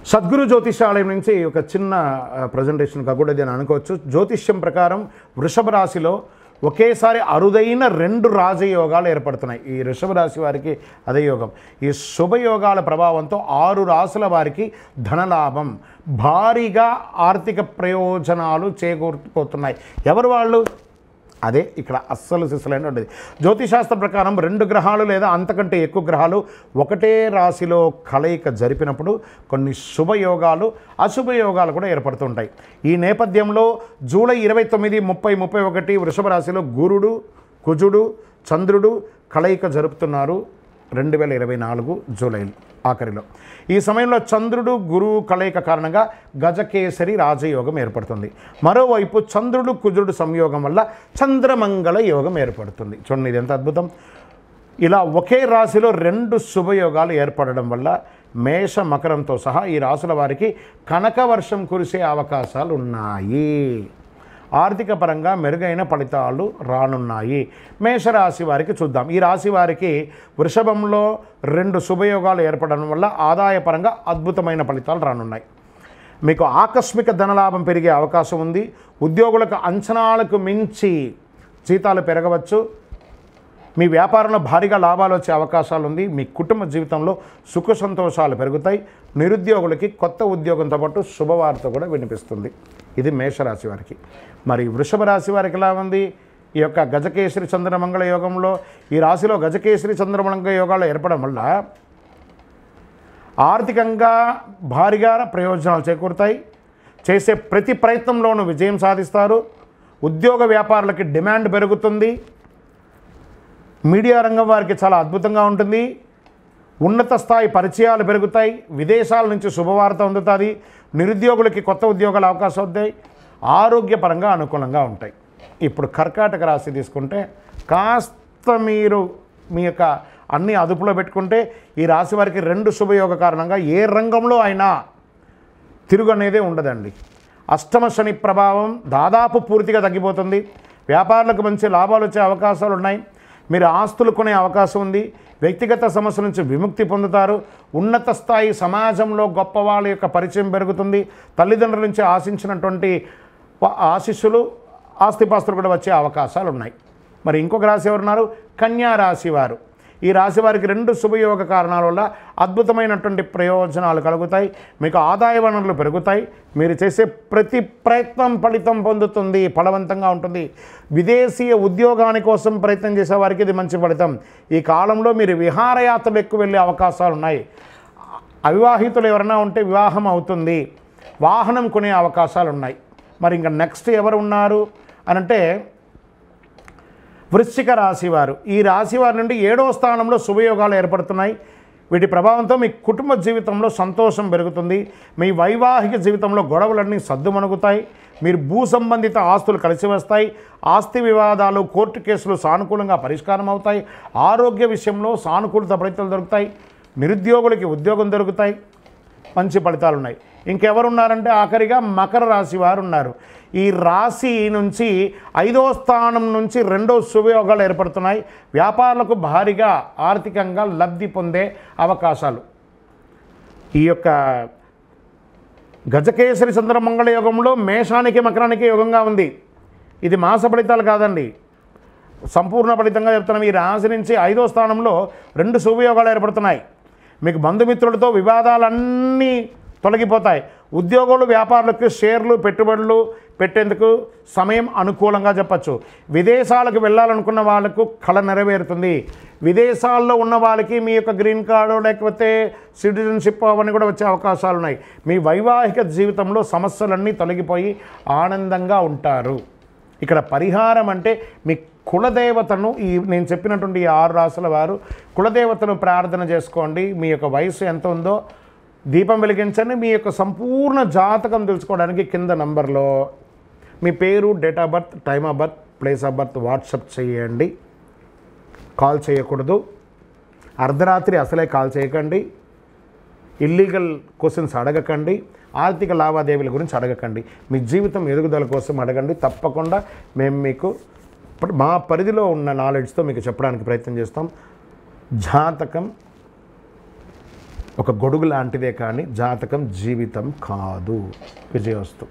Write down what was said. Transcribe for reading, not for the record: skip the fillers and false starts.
సద్గురు జ్యోతిషాలయం నుంచి ఒక చిన్న ప్రజెంటేషన్గా కూడా నేను అనుకోవచ్చు. జ్యోతిష్యం ప్రకారం వృషభ రాశిలో ఒకేసారి అరుదైన 2 రాజయోగాలు ఏర్పడుతున్నాయి. ఈ వృషభ రాశి వారికి అదే యోగం. ఈ శుభయోగాల ప్రభావంతో 6 రాశుల వారికి ధనలాభం, భారీగా ఆర్థిక ప్రయోజనాలు చేకూరుకుపోతున్నాయి. ఎవరు వాళ్ళు? అదే ఇక్కడ అస్సలు సిస్సలైన ఉండేది. జ్యోతిశాస్త్ర ప్రకారం 2 గ్రహాలు లేదా అంతకంటే ఎక్కువ గ్రహాలు ఒకటే రాశిలో కలయిక జరిపినప్పుడు కొన్ని శుభయోగాలు, అశుభయోగాలు కూడా ఏర్పడుతుంటాయి. ఈ నేపథ్యంలో జూలై 29, 30, 31 వృషభ రాశిలో గురుడు, కుజుడు, చంద్రుడు కలయిక జరుపుతున్నారు 2024 జూలై ఆఖరిలో. ఈ సమయంలో చంద్రుడు గురువు కలయిక కారణంగా గజకేసరి రాజయోగం ఏర్పడుతుంది. మరోవైపు చంద్రుడు కుజుడు సంయోగం వల్ల చంద్రమంగళ యోగం ఏర్పడుతుంది. చూడండి, ఇది ఎంత అద్భుతం. ఇలా ఒకే రాశిలో 2 శుభయోగాలు ఏర్పడడం వల్ల మేష, మకరంతో సహా ఈ రాశుల వారికి కనకవర్షం కురిసే అవకాశాలు ఉన్నాయి. ఆర్థిక పరంగా మెరుగైన ఫలితాలు రానున్నాయి. మేషరాశి వారికి చూద్దాం. ఈ రాశి వారికి వృషభంలో 2 శుభయోగాలు ఏర్పడడం వల్ల ఆదాయపరంగా అద్భుతమైన ఫలితాలు రానున్నాయి. మీకు ఆకస్మిక ధనలాభం పెరిగే అవకాశం ఉంది. ఉద్యోగులకు అంచనాలకు మించి జీతాలు పెరగవచ్చు. మీ వ్యాపారంలో భారీగా లాభాలు వచ్చే అవకాశాలు ఉంది. మీ కుటుంబ జీవితంలో సుఖ సంతోషాలు పెరుగుతాయి. నిరుద్యోగులకి కొత్త ఉద్యోగంతో పాటు శుభవార్త కూడా వినిపిస్తుంది. ఇది మేషరాశి వారికి. మరి వృషభ రాశి వారికి ఎలా ఉంది? ఈ యొక్క గజకేసరి చంద్రమంగళ యోగంలో ఈ రాశిలో గజకేసరి చంద్రమంగళ యోగాలు ఏర్పడడం వల్ల ఆర్థికంగా భారీగా ప్రయోజనాలు చేకూరుతాయి. చేసే ప్రతి ప్రయత్నంలోనూ విజయం సాధిస్తారు. ఉద్యోగ వ్యాపారులకి డిమాండ్ పెరుగుతుంది. మీడియా రంగం వారికి చాలా అద్భుతంగా ఉంటుంది. ఉన్నత స్థాయి పరిచయాలు పెరుగుతాయి. విదేశాల నుంచి శుభవార్త అందుతుంది. నిరుద్యోగులకి కొత్త ఉద్యోగాల అవకాశం అవుతాయి. ఆరోగ్యపరంగా అనుకూలంగా ఉంటాయి. ఇప్పుడు కర్కాటక రాశి తీసుకుంటే కాస్త మీరు మీ యొక్క అన్ని అదుపులో పెట్టుకుంటే ఈ రాశి వారికి 2 శుభయోగ కారణంగా ఏ రంగంలో అయినా తిరుగు అనేదే ఉండదండి. అష్టమ శని ప్రభావం దాదాపు పూర్తిగా తగ్గిపోతుంది. వ్యాపారులకు మంచి లాభాలు వచ్చే అవకాశాలు ఉన్నాయి. మీరు ఆస్తులు కొనే అవకాశం ఉంది. వ్యక్తిగత సమస్యల నుంచి విముక్తి పొందుతారు. ఉన్నత స్థాయి సమాజంలో గొప్ప వాళ్ళ యొక్క పరిచయం పెరుగుతుంది. తల్లిదండ్రుల నుంచి ఆశించినటువంటి ఆశీస్సులు, ఆస్తిపాస్తులు కూడా వచ్చే అవకాశాలు ఉన్నాయి. మరి ఇంకొక రాశి ఎవరున్నారు? కన్యా రాశి వారు. ఈ రాశి వారికి 2 శుభయోగ కారణాల వల్ల అద్భుతమైనటువంటి ప్రయోజనాలు కలుగుతాయి. మీకు ఆదాయ వనరులు పెరుగుతాయి. మీరు చేసే ప్రతి ప్రయత్నం ఫలితం పొందుతుంది, ఫలవంతంగా ఉంటుంది. విదేశీయ ఉద్యోగాని కోసం ప్రయత్నం చేసే వారికి ఇది మంచి ఫలితం. ఈ కాలంలో మీరు విహారయాత్రలు ఎక్కువ వెళ్ళే అవకాశాలు ఉన్నాయి. అవివాహితులు ఎవరైనా ఉంటే వివాహం అవుతుంది. వాహనం కొనే అవకాశాలు ఉన్నాయి. మరి ఇంకా నెక్స్ట్ ఎవరు ఉన్నారు అనంటే వృశ్చిక రాశివారు. ఈ రాశివారి నుండి 7వ స్థానంలో శుభయోగాలు ఏర్పడుతున్నాయి. వీటి ప్రభావంతో మీ కుటుంబ జీవితంలో సంతోషం పెరుగుతుంది. మీ వైవాహిక జీవితంలో గొడవలన్నీ సద్దుమణుగుతాయి. మీరు భూ సంబంధిత ఆస్తులు కలిసి వస్తాయి. ఆస్తి వివాదాలు, కోర్టు కేసులు సానుకూలంగా పరిష్కారం అవుతాయి. ఆరోగ్య విషయంలో సానుకూలత ఫలితాలు దొరుకుతాయి. నిరుద్యోగులకి ఉద్యోగం దొరుకుతాయి. మంచి ఫలితాలు ఉన్నాయి. ఇంకెవరున్నారంటే ఆఖరిగా మకర రాశి వారు ఉన్నారు. ఈ రాశి నుంచి 5వ స్థానం నుంచి 2 శుభయోగాలు ఏర్పడుతున్నాయి. వ్యాపారులకు భారీగా ఆర్థికంగా లబ్ధి పొందే అవకాశాలు. ఈ యొక్క గజకేసరి చంద్రమంగళ యోగంలో మేషానికి మకరానికి యోగంగా ఉంది. ఇది మాస ఫలితాలు కాదండి, సంపూర్ణ ఫలితంగా చెప్తున్నాం. ఈ రాశి నుంచి 5వ స్థానంలో 2 శుభయోగాలు ఏర్పడుతున్నాయి. మీకు బంధుమిత్రులతో వివాదాలన్నీ తొలగిపోతాయి. ఉద్యోగులు, వ్యాపారులకు షేర్లు, పెట్టుబడులు పెట్టేందుకు సమయం అనుకూలంగా చెప్పచ్చు. విదేశాలకు వెళ్ళాలనుకున్న వాళ్ళకు కళ నెరవేరుతుంది. విదేశాల్లో ఉన్న వాళ్ళకి మీ యొక్క గ్రీన్ కార్డు లేకపోతే సిటిజన్షిప్ అవన్నీ కూడా వచ్చే అవకాశాలు ఉన్నాయి. మీ వైవాహిక జీవితంలో సమస్యలన్నీ తొలగిపోయి ఆనందంగా ఉంటారు. ఇక్కడ పరిహారం అంటే మీ కులదేవతను, నేను చెప్పినటువంటి 6 రాశుల వారు కులదేవతను ప్రార్థన చేసుకోండి. మీ యొక్క వయసు ఎంత ఉందో దీపం వెలిగించండి. మీ యొక్క సంపూర్ణ జాతకం తెలుసుకోవడానికి కింద నంబర్లో మీ పేరు, date of birth, time of birth, place of birth WhatsApp చేయండి. కాల్ చేయకూడదు. అర్ధరాత్రి అసలే కాల్ చేయకండి. ఇల్లీగల్ క్వశ్చన్స్ అడగకండి. ఆర్థిక లావాదేవీల గురించి అడగకండి. మీ జీవితం ఎదుగుదల కోసం అడగండి. తప్పకుండా మేము మీకు మా పరిధిలో ఉన్న నాలెడ్జ్తో మీకు చెప్పడానికి ప్రయత్నం చేస్తాం. జాతకం ఒక గొడుగు లాంటిదే కానీ జాతకం జీవితం కాదు. విజయోస్తు.